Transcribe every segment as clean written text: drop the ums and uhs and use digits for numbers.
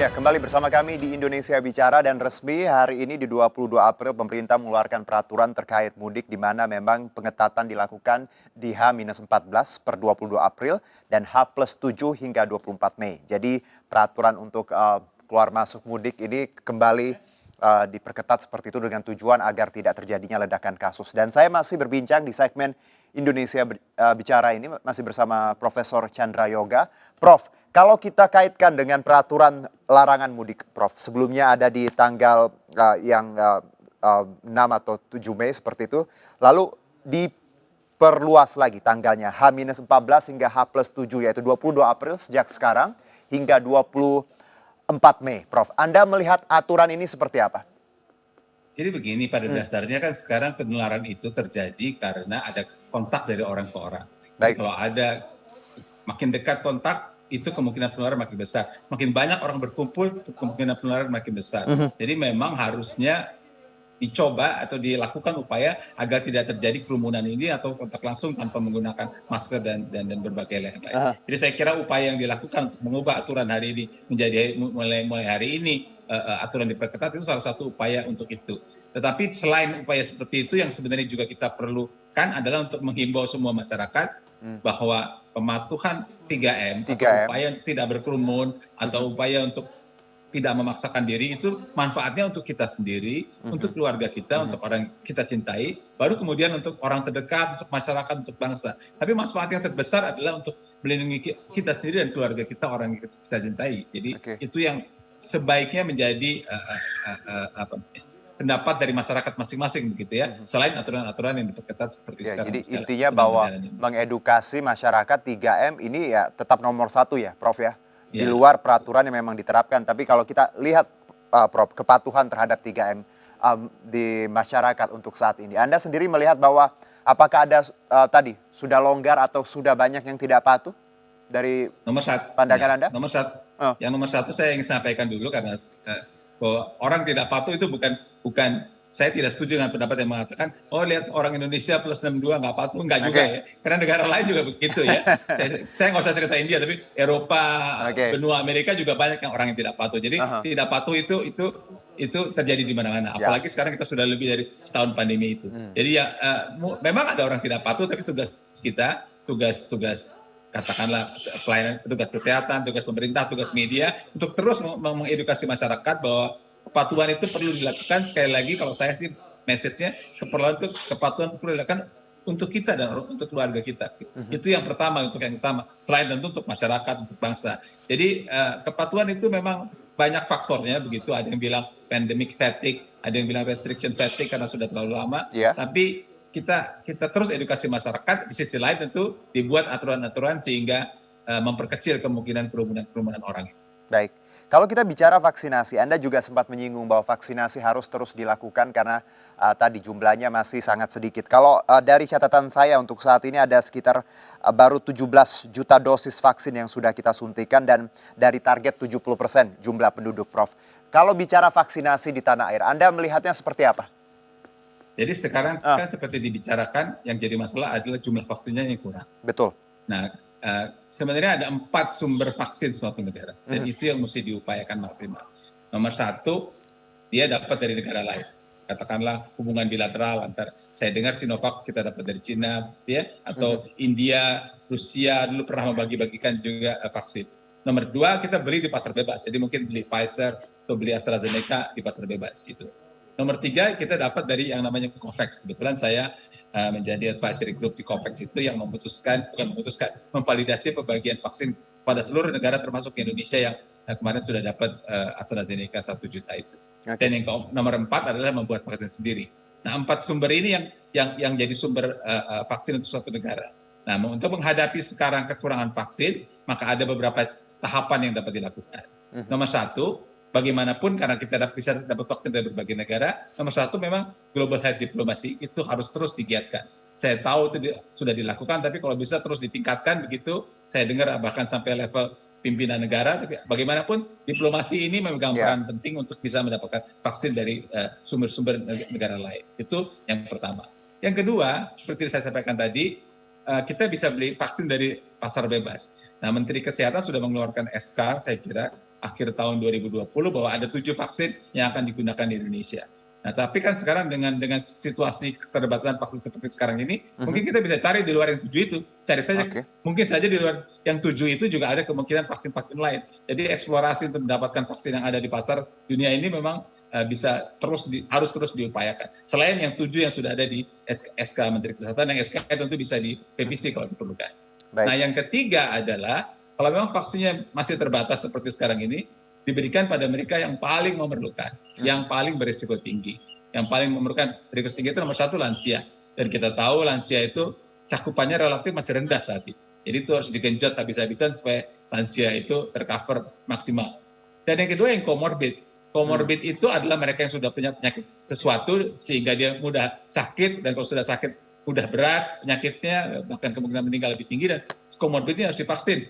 Ya, kembali bersama kami di Indonesia Bicara dan resmi hari ini di 22 April pemerintah mengeluarkan peraturan terkait mudik di mana memang pengetatan dilakukan di H-14 per 22 April dan H+7 hingga 24 Mei. Jadi peraturan untuk keluar masuk mudik ini kembali diperketat seperti itu dengan tujuan agar tidak terjadinya ledakan kasus. Dan saya masih berbincang di segmen Indonesia Bicara ini masih bersama Profesor Chandra Yoga. Prof, kalau kita kaitkan dengan peraturan larangan mudik, Prof, sebelumnya ada di tanggal yang 6 atau 7 Mei seperti itu, lalu diperluas lagi tanggalnya H-14 hingga H+7 yaitu 22 April sejak sekarang hingga 24 Mei. Prof, Anda melihat aturan ini seperti apa? Jadi begini, pada dasarnya kan sekarang penularan itu terjadi karena ada kontak dari orang ke orang. Jadi Baik. kalau ada makin dekat kontak, itu kemungkinan penularan makin besar. Makin banyak orang berkumpul, kemungkinan penularan makin besar. Jadi memang harusnya dicoba atau dilakukan upaya agar tidak terjadi kerumunan ini atau kontak langsung tanpa menggunakan masker dan berbagai lain-lain. Jadi saya kira upaya yang dilakukan untuk mengubah aturan hari ini menjadi mulai hari ini aturan diperketat itu salah satu upaya untuk itu. Tetapi selain upaya seperti itu yang sebenarnya juga kita perlukan adalah untuk menghimbau semua masyarakat bahwa pematuhan 3M, atau upaya untuk tidak berkerumun atau upaya untuk tidak memaksakan diri itu manfaatnya untuk kita sendiri, untuk keluarga kita, untuk orang kita cintai, baru kemudian untuk orang terdekat, untuk masyarakat, untuk bangsa. Tapi manfaat yang terbesar adalah untuk melindungi kita sendiri dan keluarga kita, orang yang kita cintai. Jadi itu yang sebaiknya menjadi pendapat dari masyarakat masing-masing begitu ya, selain aturan-aturan yang diperketat seperti sekarang. Jadi intinya bahwa mengedukasi masyarakat 3M ini ya tetap nomor satu ya, Prof ya. Di luar peraturan yang memang diterapkan. Tapi kalau kita lihat, Prof, kepatuhan terhadap 3M di masyarakat untuk saat ini. Anda sendiri melihat bahwa apakah ada tadi sudah longgar atau sudah banyak yang tidak patuh dari pandangan Anda? Yang nomor satu saya ingin sampaikan dulu karena bahwa orang tidak patuh itu bukan saya tidak setuju dengan pendapat yang mengatakan, oh lihat orang Indonesia plus 62 nggak patuh, nggak juga ya. Karena negara lain juga begitu ya. Saya nggak usah cerita India, tapi Eropa, benua Amerika juga banyak yang orang yang tidak patuh. Jadi tidak patuh itu terjadi di mana-mana. Apalagi sekarang kita sudah lebih dari setahun pandemi itu. Jadi ya memang ada orang tidak patuh, tapi tugas kita, tugas katakanlah pelayanan, tugas kesehatan, tugas pemerintah, tugas media untuk terus mengedukasi masyarakat bahwa kepatuhan itu perlu dilakukan. Sekali lagi kalau saya sih message-nya kepatuhan itu perlu dilakukan untuk kita dan untuk keluarga kita. Itu yang pertama, yang utama. Selain tentu untuk masyarakat, untuk bangsa. Jadi kepatuhan itu memang banyak faktornya begitu. Ada yang bilang pandemic fatigue, ada yang bilang restriction fatigue karena sudah terlalu lama. Tapi kita terus edukasi masyarakat. Di sisi lain tentu dibuat aturan-aturan sehingga memperkecil kemungkinan kerumunan orang. Baik. Kalau kita bicara vaksinasi, Anda juga sempat menyinggung bahwa vaksinasi harus terus dilakukan karena tadi jumlahnya masih sangat sedikit. Kalau dari catatan saya untuk saat ini ada sekitar baru 17 juta dosis vaksin yang sudah kita suntikan dan dari target 70% jumlah penduduk, Prof. Kalau bicara vaksinasi di tanah air, Anda melihatnya seperti apa? Jadi sekarang kan seperti dibicarakan yang jadi masalah adalah jumlah vaksinnya yang kurang. Betul. Nah, sebenarnya ada 4 sumber vaksin suatu negara dan itu yang mesti diupayakan maksimal. Nomor 1, dia dapat dari negara lain. Katakanlah hubungan bilateral antar, saya dengar Sinovac kita dapat dari Cina, ya, atau India, Rusia dulu pernah membagi-bagikan juga vaksin. Nomor 2, kita beli di pasar bebas, jadi mungkin beli Pfizer atau beli AstraZeneca di pasar bebas gitu. Nomor 3, kita dapat dari yang namanya COVAX. Kebetulan saya menjadi advisory group di COVAX itu yang memvalidasi pembagian vaksin pada seluruh negara termasuk Indonesia yang kemarin sudah dapat AstraZeneca 1 juta itu. Dan yang nomor 4 adalah membuat vaksin sendiri. Nah, 4 sumber ini yang jadi sumber vaksin untuk suatu negara. Nah, untuk menghadapi sekarang kekurangan vaksin, maka ada beberapa tahapan yang dapat dilakukan. Nomor 1, bagaimanapun karena kita bisa dapat vaksin dari berbagai negara, nomor 1 memang global health diplomacy itu harus terus digiatkan. Saya tahu itu sudah dilakukan, tapi kalau bisa terus ditingkatkan begitu. Saya dengar bahkan sampai level pimpinan negara, tapi bagaimanapun diplomasi ini memegang peran penting untuk bisa mendapatkan vaksin dari sumber-sumber negara lain. Itu yang pertama. Yang kedua, seperti saya sampaikan tadi, kita bisa beli vaksin dari pasar bebas. Nah, Menteri Kesehatan sudah mengeluarkan SK, saya kira, akhir tahun 2020 bahwa ada 7 vaksin yang akan digunakan di Indonesia. Nah, tapi kan sekarang dengan situasi keterbatasan vaksin seperti sekarang ini, mungkin kita bisa cari di luar yang 7 itu. Cari saja, mungkin saja di luar yang 7 itu juga ada kemungkinan vaksin-vaksin lain. Jadi eksplorasi untuk mendapatkan vaksin yang ada di pasar dunia ini memang bisa harus terus diupayakan. Selain yang 7 yang sudah ada di SK Menteri Kesehatan, yang SK tentu bisa direvisi kalau diperlukan. Baik. Nah, yang ketiga adalah kalau memang vaksinnya masih terbatas seperti sekarang ini, diberikan pada mereka yang paling memerlukan, yang paling berisiko tinggi. Yang paling memerlukan berisiko tinggi itu nomor 1 lansia. Dan kita tahu lansia itu cakupannya relatif masih rendah saat ini. Jadi itu harus digenjot habis-habisan supaya lansia itu tercover maksimal. Dan yang kedua yang comorbid. Comorbid itu adalah mereka yang sudah punya penyakit sesuatu sehingga dia mudah sakit, dan kalau sudah sakit mudah berat penyakitnya, bahkan kemungkinan meninggal lebih tinggi, dan comorbidnya harus divaksin.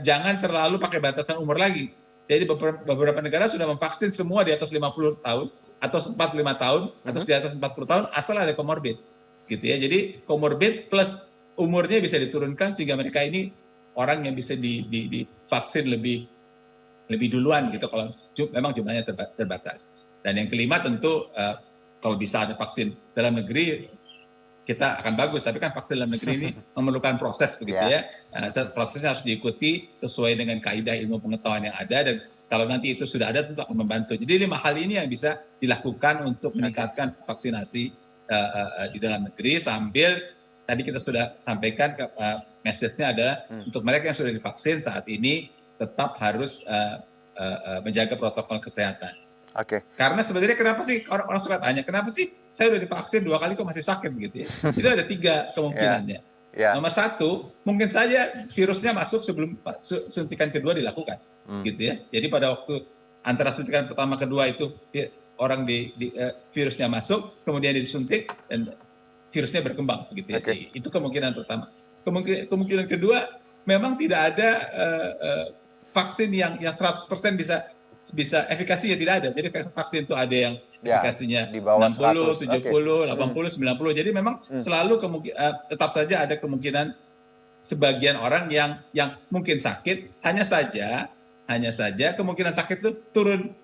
Jangan terlalu pakai batasan umur lagi. Jadi beberapa negara sudah memvaksin semua di atas 50 tahun atau 45 tahun atau di atas 40 tahun asal ada comorbid. Gitu ya. Jadi comorbid plus umurnya bisa diturunkan sehingga mereka ini orang yang bisa divaksin lebih duluan gitu kalau memang jumlahnya terbatas. Dan yang kelima tentu kalau bisa ada vaksin dalam negeri kita akan bagus, tapi kan vaksin dalam negeri ini memerlukan proses begitu ya. Prosesnya harus diikuti sesuai dengan kaidah ilmu pengetahuan yang ada, dan kalau nanti itu sudah ada tentu akan membantu. Jadi 5 hal ini yang bisa dilakukan untuk meningkatkan vaksinasi di dalam negeri, sambil tadi kita sudah sampaikan message-nya adalah untuk mereka yang sudah divaksin saat ini tetap harus menjaga protokol kesehatan. Karena sebenarnya kenapa sih orang suka tanya, kenapa sih saya udah divaksin 2 kali kok masih sakit gitu ya? Itu ada 3 kemungkinannya. Nomor 1, mungkin saja virusnya masuk sebelum suntikan kedua dilakukan, gitu ya. Jadi pada waktu antara suntikan pertama kedua itu orang virusnya masuk, kemudian disuntik dan virusnya berkembang, gitu ya. Jadi, itu kemungkinan pertama. Kemungkinan kedua, memang tidak ada vaksin yang 100% bisa efikasinya tidak ada. Jadi vaksin itu ada yang efikasinya di bawah 60, 70, 80, 90. Jadi memang selalu tetap saja ada kemungkinan sebagian orang yang mungkin sakit, hanya saja kemungkinan sakit itu turun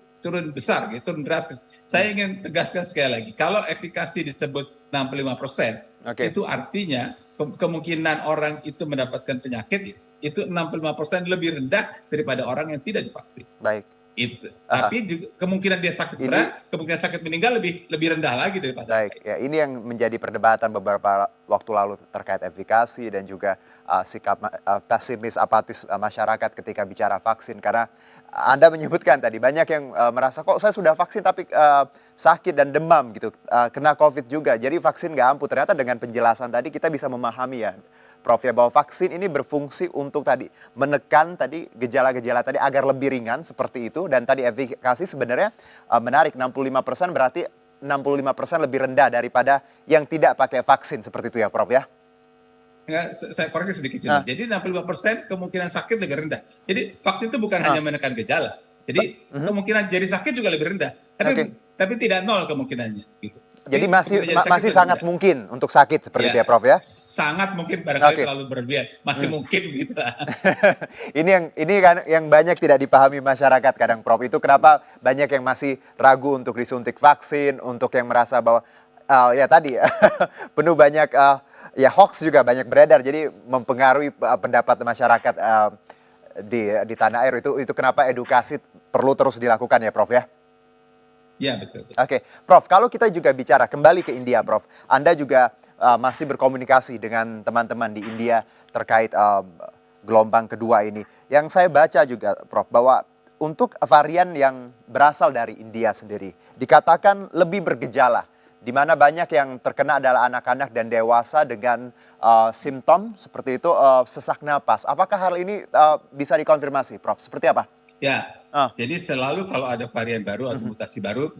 besar, gitu, turun drastis. Saya ingin tegaskan sekali lagi, kalau efikasi disebut 65%, itu artinya kemungkinan orang itu mendapatkan penyakit itu 65% lebih rendah daripada orang yang tidak divaksin. Baik. Itu. Tapi juga kemungkinan dia sakit berat, kemungkinan sakit meninggal lebih rendah lagi daripada. Baik, ya ini yang menjadi perdebatan beberapa waktu lalu terkait efikasi dan juga sikap pesimis apatis masyarakat ketika bicara vaksin, karena Anda menyebutkan tadi banyak yang merasa kok saya sudah vaksin tapi sakit dan demam gitu, kena COVID juga, jadi vaksin nggak ampuh. Ternyata dengan penjelasan tadi kita bisa memahami ya Prof ya, bahwa vaksin ini berfungsi untuk tadi menekan tadi gejala-gejala tadi agar lebih ringan seperti itu, dan tadi efikasi sebenarnya menarik, 65% berarti 65% lebih rendah daripada yang tidak pakai vaksin seperti itu ya Prof ya? Enggak, saya koreksi sedikit juga. Jadi 65% kemungkinan sakit lebih rendah. Jadi vaksin itu bukan hanya menekan gejala. Jadi kemungkinan jadi sakit juga lebih rendah. Tapi tidak nol kemungkinannya gitu. Jadi masih sangat mungkin untuk sakit seperti itu ya Prof ya? Sangat mungkin, barangkali terlalu berlebihan. Masih mungkin gitu lah. Ini kan yang banyak tidak dipahami masyarakat kadang Prof. Itu kenapa banyak yang masih ragu untuk disuntik vaksin, untuk yang merasa bahwa ya tadi penuh banyak ya hoax juga banyak beredar, jadi mempengaruhi pendapat masyarakat di tanah air. Itu kenapa edukasi perlu terus dilakukan ya Prof ya? Ya, betul. Prof, kalau kita juga bicara kembali ke India, Prof, Anda juga masih berkomunikasi dengan teman-teman di India terkait gelombang kedua ini. Yang saya baca juga, Prof, bahwa untuk varian yang berasal dari India sendiri dikatakan lebih bergejala, di mana banyak yang terkena adalah anak-anak dan dewasa dengan simptom seperti itu, sesak napas. Apakah hal ini bisa dikonfirmasi, Prof? Seperti apa? Ya, jadi selalu kalau ada varian baru atau mutasi baru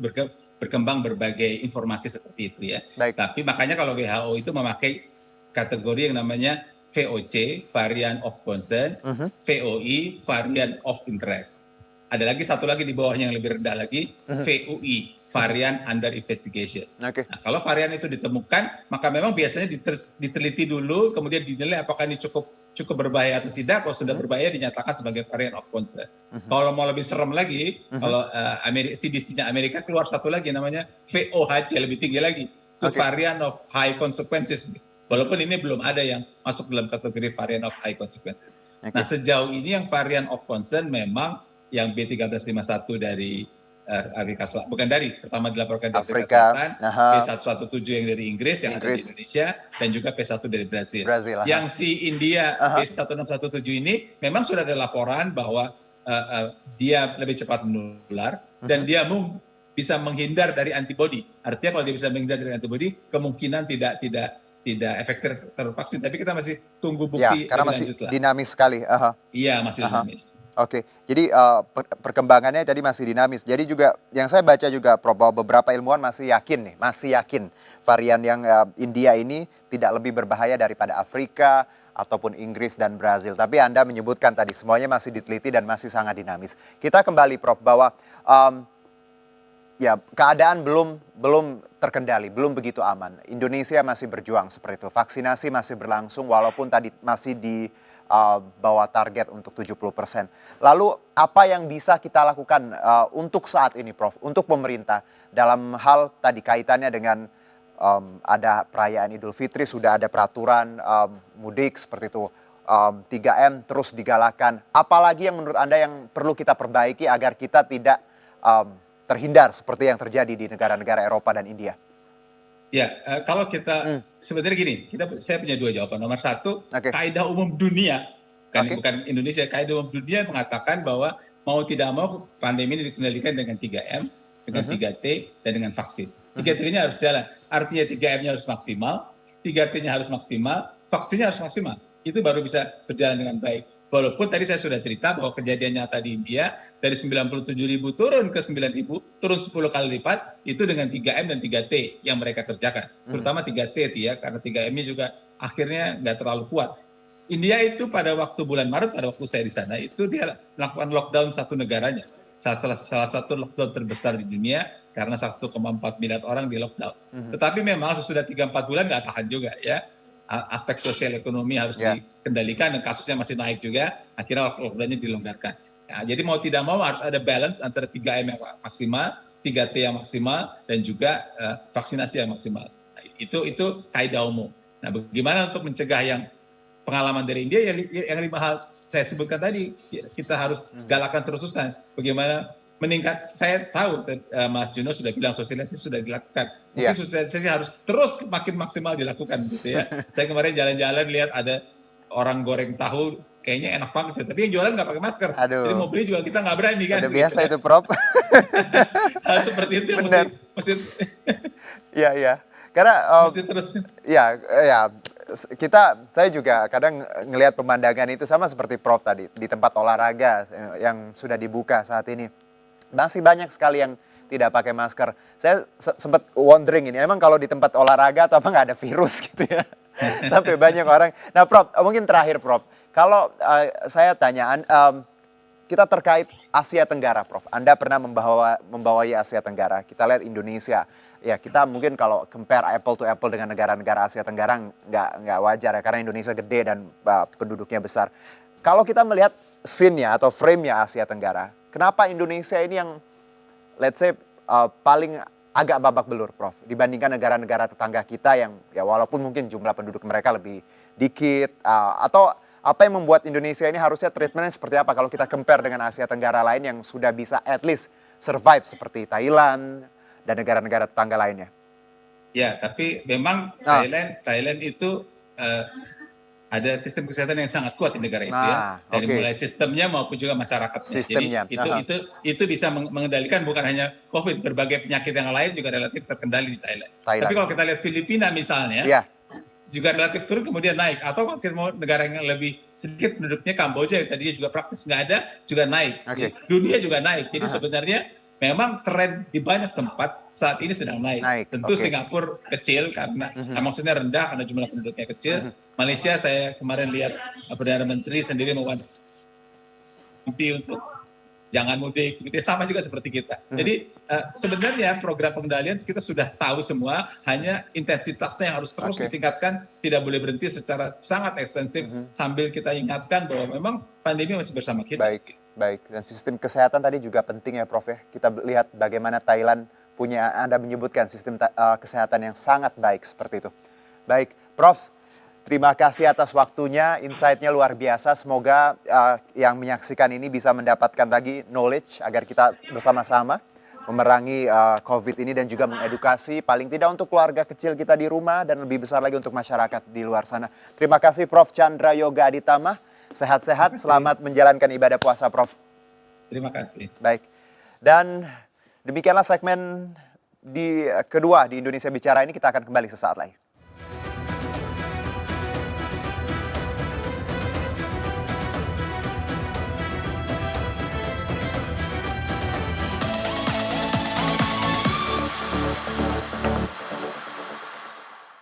berkembang berbagai informasi seperti itu ya. Baik. Tapi makanya kalau WHO itu memakai kategori yang namanya VOC, variant of concern, VOI, variant of interest. Ada lagi satu lagi di bawahnya yang lebih rendah lagi, VUI, varian under investigation. Nah, kalau varian itu ditemukan, maka memang biasanya diteliti dulu, kemudian dinilai apakah ini cukup cukup berbahaya atau tidak. Kalau sudah berbahaya dinyatakan sebagai variant of concern. Kalau mau lebih serem lagi, kalau CDC-nya Amerika keluar satu lagi namanya VOHC, lebih tinggi lagi. Itu variant of high consequences. Walaupun ini belum ada yang masuk dalam kategori variant of high consequences. Nah, sejauh ini yang variant of concern memang yang B1351 dari Afrika Selatan, bukan dari, pertama dilaporkan dari Afrika Selatan, P117 yang dari Inggris yang ada di Indonesia, dan juga P1 dari Brasil. Yang si India B1617 ini memang sudah ada laporan bahwa dia lebih cepat menular dan dia bisa menghindar dari antibodi. Artinya kalau dia bisa menghindar dari antibodi, kemungkinan tidak efektif tervaksin. Tapi kita masih tunggu bukti karena lebih masih lanjut lah. Dinamis sekali. Iya, masih dinamis. Oke, jadi perkembangannya tadi masih dinamis. Jadi juga yang saya baca juga, Prof, bahwa beberapa ilmuwan masih yakin varian yang India ini tidak lebih berbahaya daripada Afrika ataupun Inggris dan Brazil. Tapi Anda menyebutkan tadi semuanya masih diteliti dan masih sangat dinamis. Kita kembali, Prof, bahwa keadaan belum terkendali, belum begitu aman. Indonesia masih berjuang seperti itu. Vaksinasi masih berlangsung walaupun tadi masih di bawah target untuk 70%. Lalu apa yang bisa kita lakukan untuk saat ini, Prof, untuk pemerintah dalam hal tadi kaitannya dengan ada perayaan Idul Fitri, sudah ada peraturan mudik seperti itu, 3M terus digalakan. Apalagi yang menurut Anda yang perlu kita perbaiki agar kita tidak terhindar seperti yang terjadi di negara-negara Eropa dan India? Ya, kalau kita sebenarnya gini, saya punya dua jawaban. Nomor satu, kaidah umum dunia, bukan Indonesia, kaidah umum dunia mengatakan bahwa mau tidak mau pandemi ini dikendalikan dengan 3M, dengan 3T, dan dengan vaksin. 3T-nya harus jalan. Artinya 3M-nya harus maksimal, 3T-nya harus maksimal, vaksinnya harus maksimal. Itu baru bisa berjalan dengan baik. Walaupun tadi saya sudah cerita bahwa kejadian nyata di India dari 97.000 turun ke 9.000, turun 10 kali lipat, itu dengan 3M dan 3T yang mereka kerjakan. Terutama 3T itu ya, karena 3M-nya juga akhirnya nggak terlalu kuat. India itu pada waktu bulan Maret, pada waktu saya di sana, itu dia melakukan lockdown satu negaranya. Salah satu lockdown terbesar di dunia karena 1,4 miliar orang di lockdown. Tetapi memang sesudah 3-4 bulan nggak tahan juga ya. Aspek sosial ekonomi harus dikendalikan dan kasusnya masih naik juga, akhirnya lockdown-nya dilonggarkan. Nah, jadi mau tidak mau harus ada balance antara 3M yang maksimal, 3T yang maksimal, dan juga vaksinasi yang maksimal. Nah, itu kaidah umum. Nah, bagaimana untuk mencegah yang pengalaman dari India yang 5 hal saya sebutkan tadi, kita harus galakan terus-terusan. Bagaimana meningkat, saya tahu Mas Juno sudah bilang sosialisasi sudah dilakukan. Mungkin sosialisasi harus terus makin maksimal dilakukan gitu ya. Saya kemarin jalan-jalan lihat ada orang goreng tahu, kayaknya enak banget ya. Tapi yang jualan nggak pakai masker. Jadi mau beli juga kita nggak berani kan. Udah biasa itu, Prof. Hal seperti itu mesti Iya. Karena mesti terus. Saya juga kadang ngelihat pemandangan itu sama seperti Prof tadi di tempat olahraga yang sudah dibuka saat ini. Masih banyak sekali yang tidak pakai masker. Saya sempat wondering ini, emang kalau di tempat olahraga atau apa nggak ada virus gitu ya? Sampai banyak orang. Nah, Prof, mungkin terakhir, Prof. Kalau saya tanya, kita terkait Asia Tenggara, Prof. Anda pernah membawai Asia Tenggara. Kita lihat Indonesia. Ya, kita mungkin kalau compare apple to apple dengan negara-negara Asia Tenggara nggak wajar ya, karena Indonesia gede dan penduduknya besar. Kalau kita melihat scene-nya atau frame-nya Asia Tenggara, kenapa Indonesia ini yang let's say paling agak babak belur, Prof, dibandingkan negara-negara tetangga kita yang ya walaupun mungkin jumlah penduduk mereka lebih dikit, atau apa yang membuat Indonesia ini harusnya treatmentnya seperti apa kalau kita compare dengan Asia Tenggara lain yang sudah bisa at least survive seperti Thailand dan negara-negara tetangga lainnya? Ya, tapi memang Thailand itu ada sistem kesehatan yang sangat kuat di negara itu ya. Dari mulai sistemnya maupun juga masyarakatnya. Sistemnya. Jadi itu bisa mengendalikan bukan hanya COVID, berbagai penyakit yang lain juga relatif terkendali di Thailand. Tapi kalau kita lihat Filipina misalnya, juga relatif turun kemudian naik. Atau kalau kita mau negara yang lebih sedikit penduduknya, Kamboja yang tadinya juga praktis nggak ada, juga naik. Dunia juga naik. Jadi sebenarnya memang tren di banyak tempat saat ini sedang naik. Tentu Singapura kecil karena maksudnya rendah karena jumlah penduduknya kecil. Malaysia saya kemarin lihat Perdana Menteri sendiri mewanti untuk jangan mudik, gitu ya. Sama juga seperti kita. Jadi sebenarnya program pengendalian kita sudah tahu semua, hanya intensitasnya yang harus terus Oke. ditingkatkan, tidak boleh berhenti secara sangat ekstensif sambil kita ingatkan bahwa memang pandemi masih bersama kita. Baik, baik. Dan sistem kesehatan tadi juga penting ya Prof ya. Kita lihat bagaimana Thailand punya, Anda menyebutkan sistem kesehatan yang sangat baik seperti itu. Baik, Prof, terima kasih atas waktunya, insight-nya luar biasa. Semoga yang menyaksikan ini bisa mendapatkan lagi knowledge agar kita bersama-sama memerangi COVID ini dan juga mengedukasi paling tidak untuk keluarga kecil kita di rumah dan lebih besar lagi untuk masyarakat di luar sana. Terima kasih Prof. Chandra Yoga Aditama. Sehat-sehat, selamat menjalankan ibadah puasa Prof. Terima kasih. Baik, dan demikianlah segmen kedua di Indonesia Bicara ini, kita akan kembali sesaat lagi.